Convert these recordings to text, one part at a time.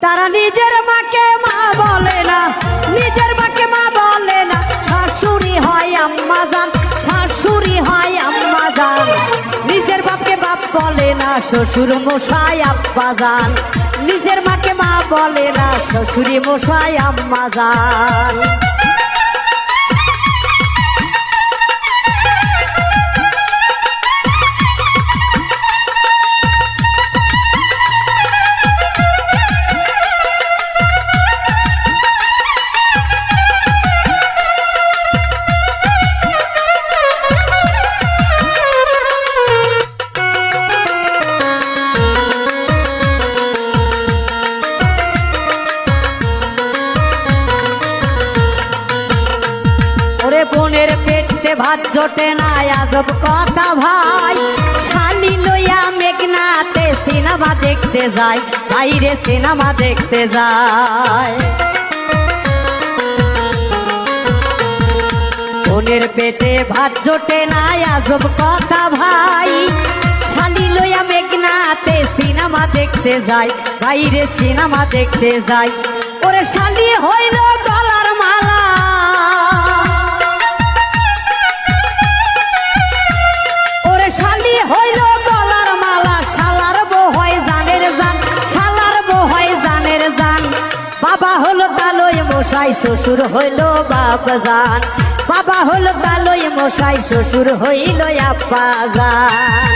তারা নিজের মাকে মা বলে না, নিজের মাকে মা বলে না। শাশুড়ি হয় আম্মা জান, শাশুড়ি হয় আম্মা জান। নিজের বাপকে বাপ বলে না, শ্বশুর মশাই আব্বা জান। নিজের মাকে মা বলে না, শ্বশুরি মশাই আম্মা জান। বোনের পেটে ভাত জোটে না, আজব কথা ভাই। শালি লইয়া মেঘনাতে সিনেমা দেখতে যায়, বাইরে সিনেমা দেখতে যায়। বোনের পেটে ভাত জোটে না, আজব কথা ভাই। শালি লইয়া মেঘনাতে সিনেমা দেখতে যায়, বাইরে সিনেমা দেখতে যায়। ওরে শালি হইল গলার মালা, শালি হইল গলার মালা। শালার বউ হয় জানের জান, শালার বউ হয় জানের জান। বাবা হলো তালই মশাই, শ্বশুর হইল বাপ জান। বাবা হলো তালই মশাই, শ্বশুর হইল আব্বা জান।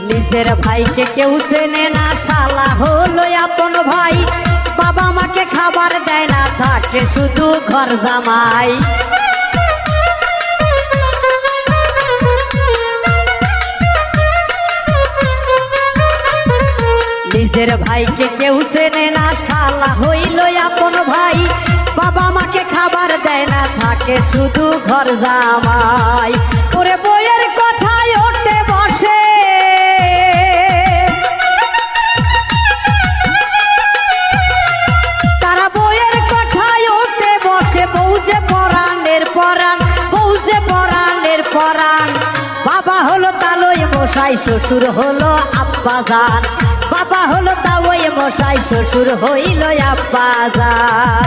নিজের ভাইকে কেউ চেনে না, শালা হলো আপন ভাই। বাবা মাকে খাবার দেয় না, থাকে শুধু ঘর জামাই। নিজের ভাইকে কেউ চেনে না, শালা হইল আপন ভাই। বাবা মাকে খাবার দেয় না, থাকে শুধু ঘর জামাই। ওরে বইয়ের কথায় ওঠে বসে, তারা বইয়ের কথায় ওঠে বসে। বউ যে পরাণের পরাণ, বউ যে পরাণের পরাণ। বাবা হলো তালই মশাই, শ্বশুর হলো আব্বা জান। বাবা হলো তালই মশাই, শ্বশুর হইল আব্বা জান।